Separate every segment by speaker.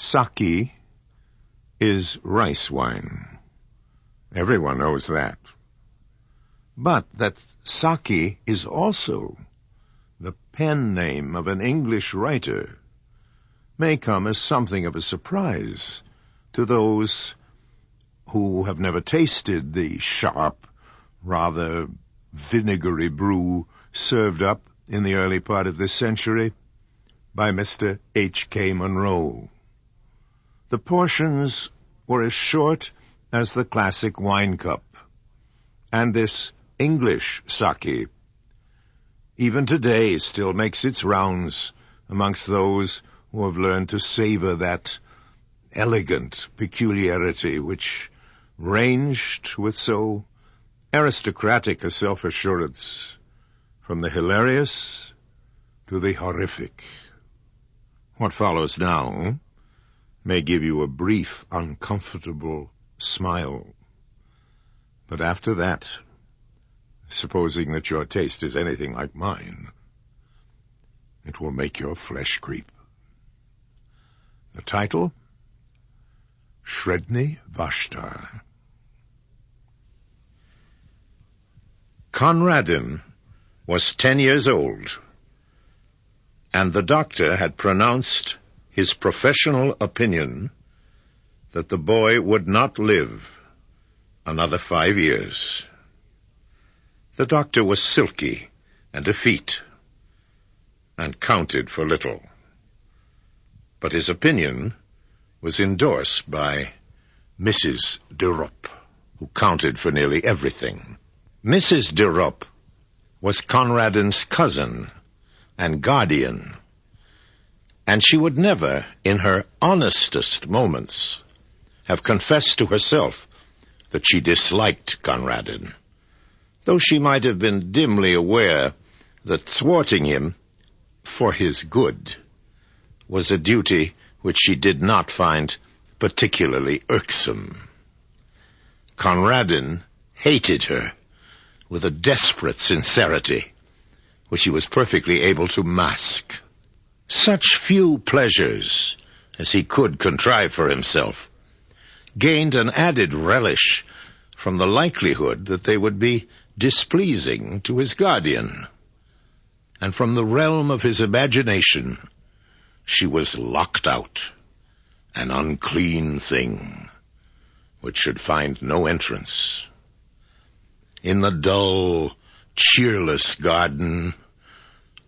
Speaker 1: Sake is rice wine. Everyone knows that. But that sake is also the pen name of an English writer may come as something of a surprise to those who have never tasted the sharp, rather vinegary brew served up in the early part of this century by Mr. H.K. Munro. The portions were as short as the classic wine cup, and this English sake even today still makes its rounds amongst those who have learned to savor that elegant peculiarity which ranged with so aristocratic a self-assurance from the hilarious to the horrific. What follows now may give you a brief, uncomfortable smile. But after that, supposing that your taste is anything like mine, it will make your flesh creep. The title? Shredni Vashtar. Conradin was 10 years old, and the doctor had pronounced his professional opinion that the boy would not live another 5 years. The doctor was silky and effete, and counted for little. But his opinion was endorsed by Mrs. de Rupp, who counted for nearly everything. Mrs. de Rupp was Conradin's cousin and guardian, and she would never, in her honestest moments, have confessed to herself that she disliked Conradin, though she might have been dimly aware that thwarting him for his good was a duty which she did not find particularly irksome. Conradin hated her with a desperate sincerity which he was perfectly able to mask. Such few pleasures as he could contrive for himself gained an added relish from the likelihood that they would be displeasing to his guardian, and from the realm of his imagination she was locked out, an unclean thing which should find no entrance. In the dull, cheerless garden,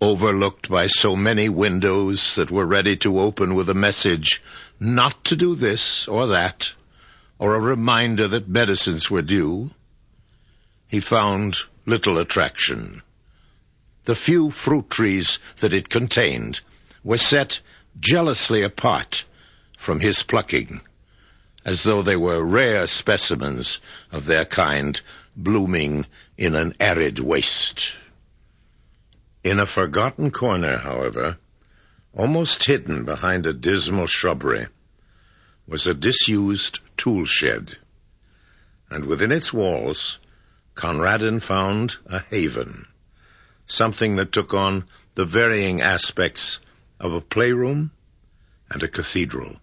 Speaker 1: overlooked by so many windows that were ready to open with a message not to do this or that, or a reminder that medicines were due, he found little attraction. The few fruit trees that it contained were set jealously apart from his plucking, as though they were rare specimens of their kind blooming in an arid waste. In a forgotten corner, however, almost hidden behind a dismal shrubbery, was a disused tool shed, and within its walls Conradin found a haven, something that took on the varying aspects of a playroom and a cathedral.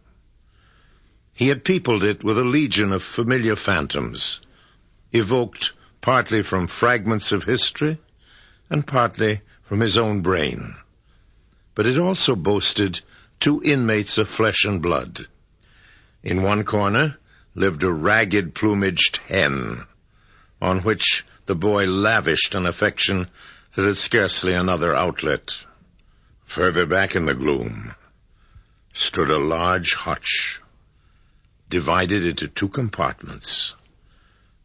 Speaker 1: He had peopled it with a legion of familiar phantoms, evoked partly from fragments of history and partly from his own brain. But it also boasted 2 inmates of flesh and blood. In one corner lived a ragged-plumaged hen, on which the boy lavished an affection that had scarcely another outlet. Further back in the gloom stood a large hutch, divided into 2 compartments,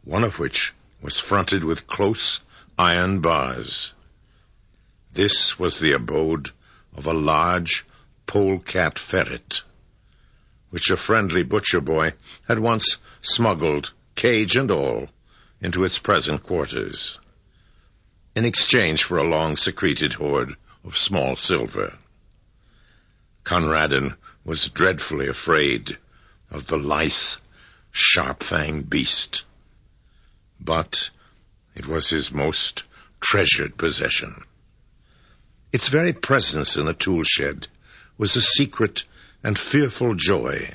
Speaker 1: one of which was fronted with close iron bars. This was the abode of a large polecat ferret, which a friendly butcher boy had once smuggled, cage and all, into its present quarters, in exchange for a long-secreted hoard of small silver. Conradin was dreadfully afraid of the lithe, sharp-fanged beast, but it was his most treasured possession. Its very presence in the tool shed was a secret and fearful joy,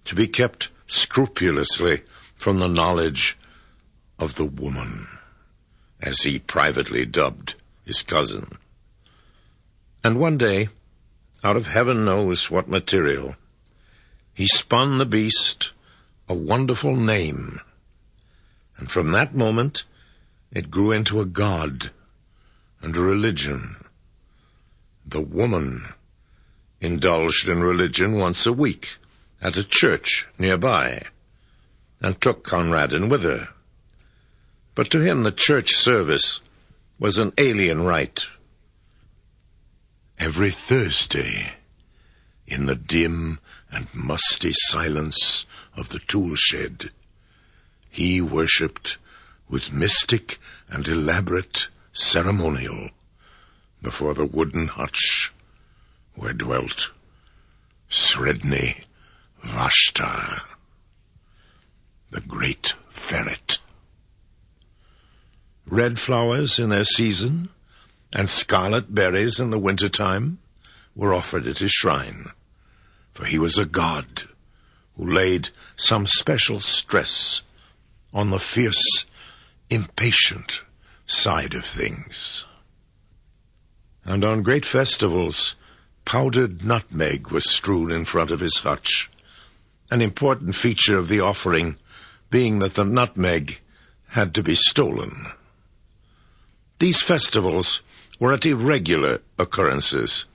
Speaker 1: to be kept scrupulously from the knowledge of the woman, as he privately dubbed his cousin. And one day, out of heaven knows what material, he spun the beast a wonderful name, and from that moment it grew into a god and a religion. The woman indulged in religion once a week at a church nearby, and took Conradin with her. But to him the church service was an alien rite. Every Thursday, in the dim and musty silence of the tool shed, he worshipped with mystic and elaborate ceremonial before the wooden hutch where dwelt Shredni Vashtar, the great ferret. Red flowers in their season and scarlet berries in the winter-time were offered at his shrine, for he was a god who laid some special stress on the fierce, impatient side of things. And on great festivals, powdered nutmeg was strewn in front of his hutch, an important feature of the offering being that the nutmeg had to be stolen. These festivals were at irregular occurrences,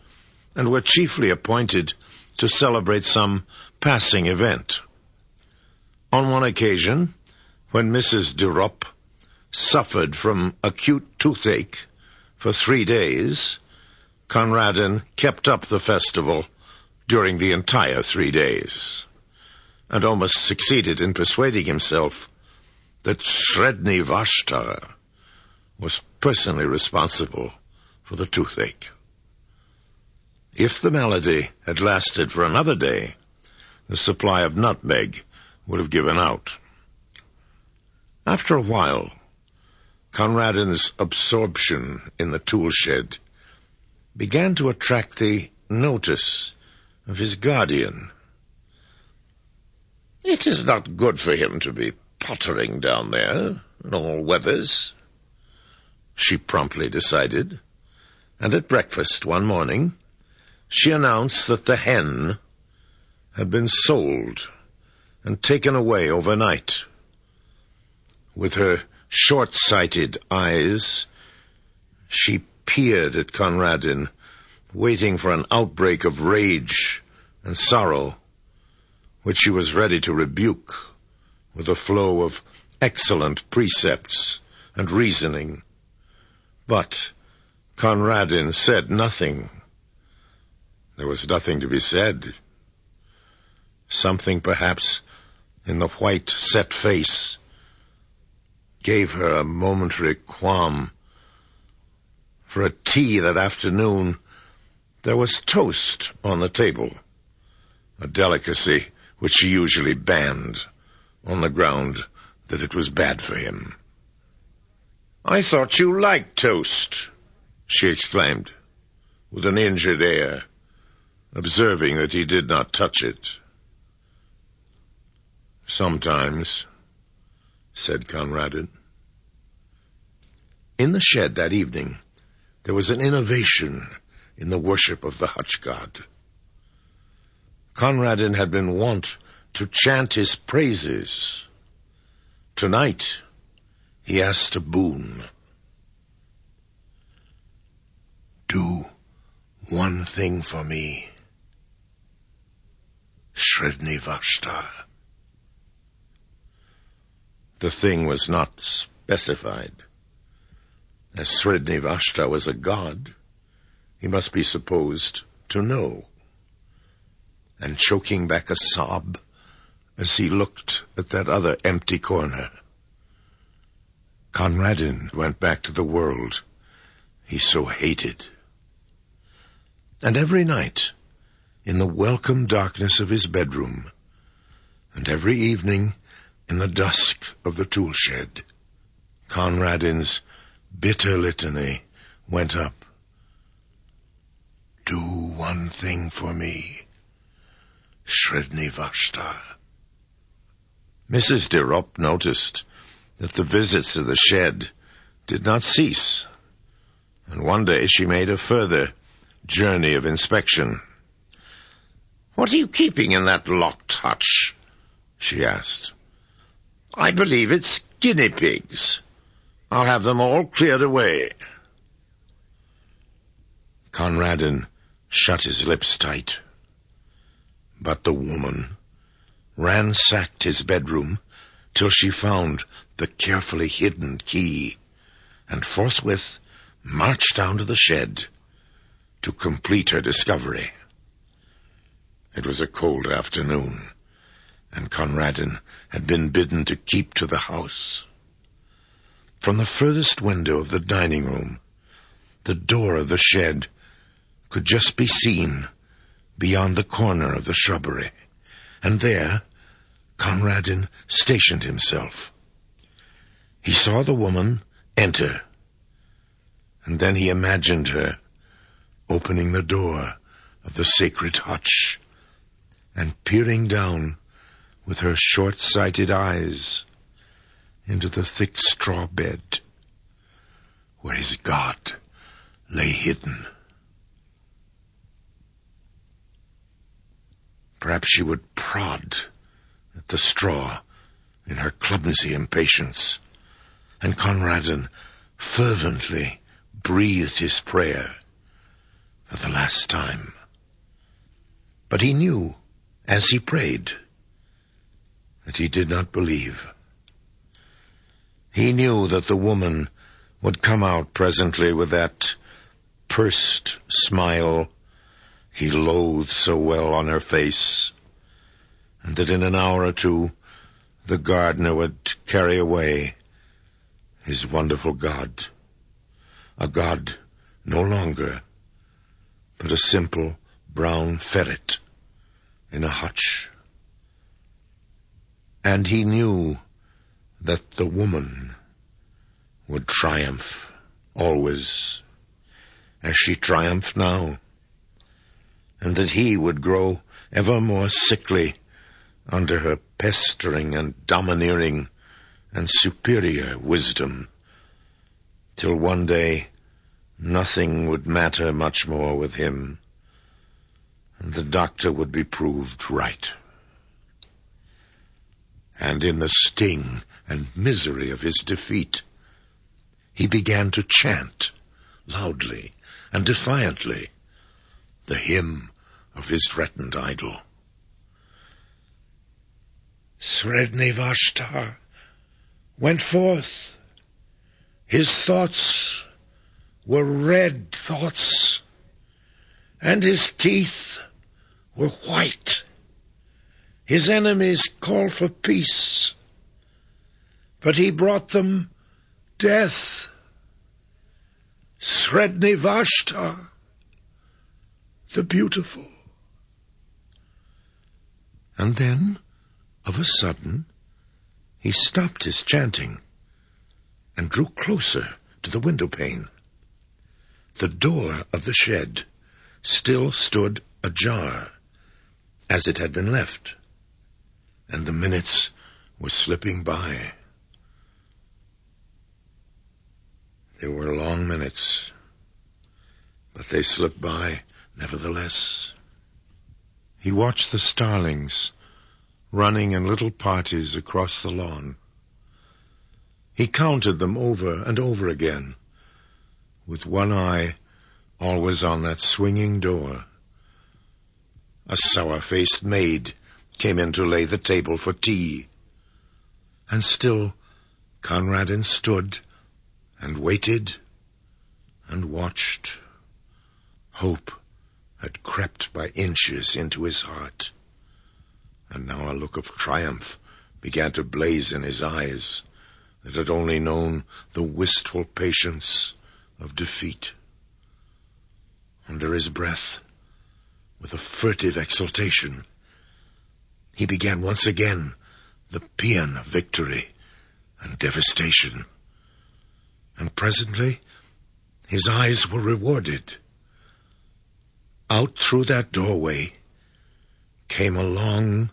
Speaker 1: and were chiefly appointed to celebrate some passing event. On one occasion, when Mrs. de Rupp suffered from acute toothache for 3 days, Conradin kept up the festival during the entire 3 days, and almost succeeded in persuading himself that Shredni Vashtar was personally responsible for the toothache. If the malady had lasted for another day, the supply of nutmeg would have given out. After a while, Conradin's absorption in the tool shed began to attract the notice of his guardian. "It is not good for him to be pottering down there in all weathers," she promptly decided, and at breakfast one morning she announced that the hen had been sold and taken away overnight. With her short-sighted eyes, she peered at Conradin, waiting for an outbreak of rage and sorrow, which she was ready to rebuke with a flow of excellent precepts and reasoning. But Conradin said nothing. There was nothing to be said. Something, perhaps, in the white, set face gave her a momentary qualm. For at tea that afternoon, there was toast on the table, a delicacy which she usually banned on the ground that it was bad for him. "I thought you liked toast," she exclaimed, with an injured air, observing that he did not touch it. "Sometimes," said Conradin. In the shed that evening, there was an innovation in the worship of the hutch god. Conradin had been wont to chant his praises. Tonight, he asked a boon. "Do one thing for me, Shredni Vashtar." The thing was not specified. As Shredni Vashtar was a god, he must be supposed to know. And choking back a sob as he looked at that other empty corner, Conradin went back to the world he so hated. And every night, in the welcome darkness of his bedroom, and every evening in the dusk of the tool shed, Conradin's bitter litany went up. "Do one thing for me, Shredni Vashtar. Mrs. de Ropp noticed that the visits to the shed did not cease, and one day she made a further journey of inspection. "What are you keeping in that locked hutch?" she asked. "I believe it's guinea pigs. I'll have them all cleared away." Conradin shut his lips tight. But the woman ransacked his bedroom till she found the carefully hidden key, and forthwith marched down to the shed to complete her discovery. It was a cold afternoon, and Conradin had been bidden to keep to the house. From the furthest window of the dining room, the door of the shed could just be seen beyond the corner of the shrubbery, and there Conradin stationed himself. He saw the woman enter, and then he imagined her opening the door of the sacred hutch and peering down with her short-sighted eyes into the thick straw bed where his God lay hidden. Perhaps she would prod at the straw in her clumsy impatience, and Conradin fervently breathed his prayer for the last time. But he knew, as he prayed, that he did not believe. He knew that the woman would come out presently with that pursed smile he loathed so well on her face, and that in an hour or two the gardener would carry away his wonderful God, a God no longer, but a simple brown ferret in a hutch. And he knew that the woman would triumph always, as she triumphed now, and that he would grow ever more sickly under her pestering and domineering and superior wisdom, till one day nothing would matter much more with him, and the doctor would be proved right. And in the sting and misery of his defeat, he began to chant loudly and defiantly the hymn of his threatened idol. Shredni Vashtar went forth. His thoughts were red thoughts, and his teeth were white. His enemies called for peace, but he brought them death. Shredni Vashtar, the beautiful. And then, of a sudden, he stopped his chanting and drew closer to the window pane. The door of the shed still stood ajar, as it had been left, and the minutes were slipping by. They were long minutes, but they slipped by nevertheless. He watched the starlings running in little parties across the lawn. He counted them over and over again, with one eye always on that swinging door. A sour-faced maid came in to lay the table for tea, and still Conradin stood and waited and watched. Hope had crept by inches into his heart, and now a look of triumph began to blaze in his eyes that had only known the wistful patience of defeat. Under his breath, with a furtive exultation, he began once again the paean of victory and devastation. And presently his eyes were rewarded. Out through that doorway came a long,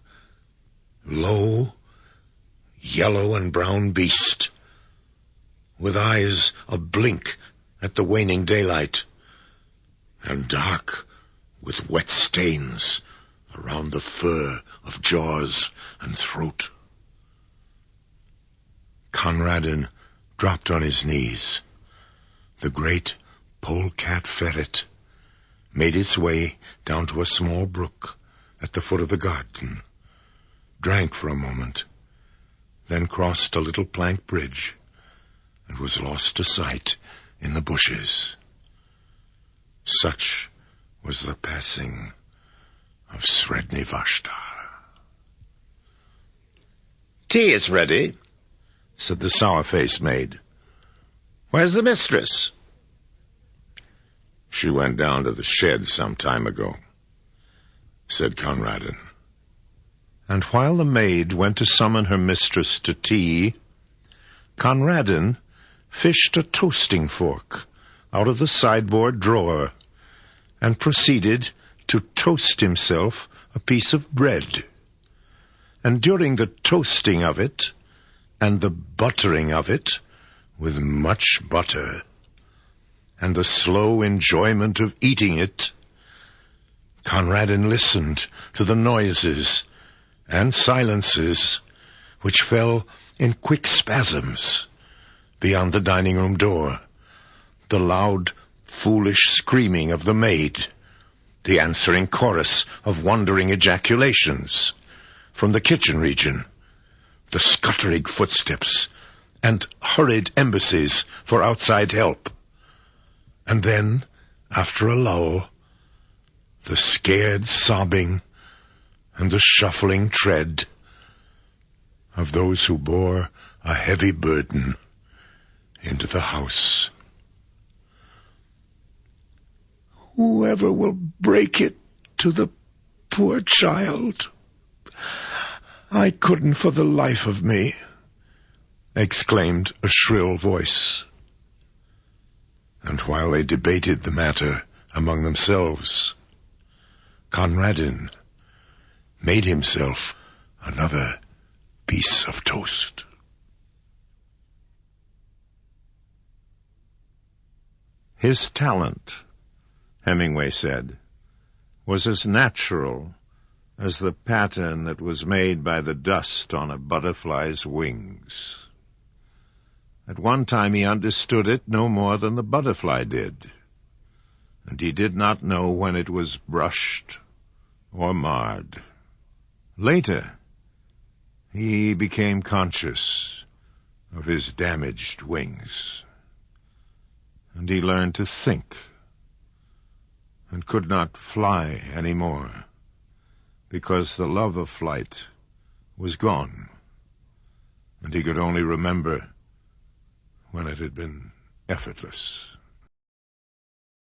Speaker 1: low, yellow and brown beast, with eyes ablink at the waning daylight, and dark with wet stains around the fur of jaws and throat. Conradin dropped on his knees. The great polecat ferret made its way down to a small brook at the foot of the garden, drank for a moment, then crossed a little plank bridge and was lost to sight in the bushes. Such was the passing of Shredni Vashtar.
Speaker 2: "Tea is ready," said the sour-faced maid. "Where's the mistress?"
Speaker 1: "She went down to the shed some time ago," said Conradin.
Speaker 2: And while the maid went to summon her mistress to tea, Conradin fished a toasting fork out of the sideboard drawer and proceeded to toast himself a piece of bread. And during the toasting of it and the buttering of it with much butter, and the slow enjoyment of eating it, Conradin listened to the noises and silences which fell in quick spasms beyond the dining-room door, the loud, foolish screaming of the maid, the answering chorus of wondering ejaculations from the kitchen region, the scuttering footsteps and hurried embassies for outside help. And then, after a lull, the scared sobbing and the shuffling tread of those who bore a heavy burden into the house. "Whoever will break it to the poor child? I couldn't for the life of me," exclaimed a shrill voice. And while they debated the matter among themselves, Conradin made himself another piece of toast. His talent, Hemingway said, was as natural as the pattern that was made by the dust on a butterfly's wings. At one time he understood it no more than the butterfly did, and he did not know when it was brushed or marred. Later, he became conscious of his damaged wings, and he learned to think, and could not fly anymore, because the love of flight was gone, and he could only remember when it had been effortless.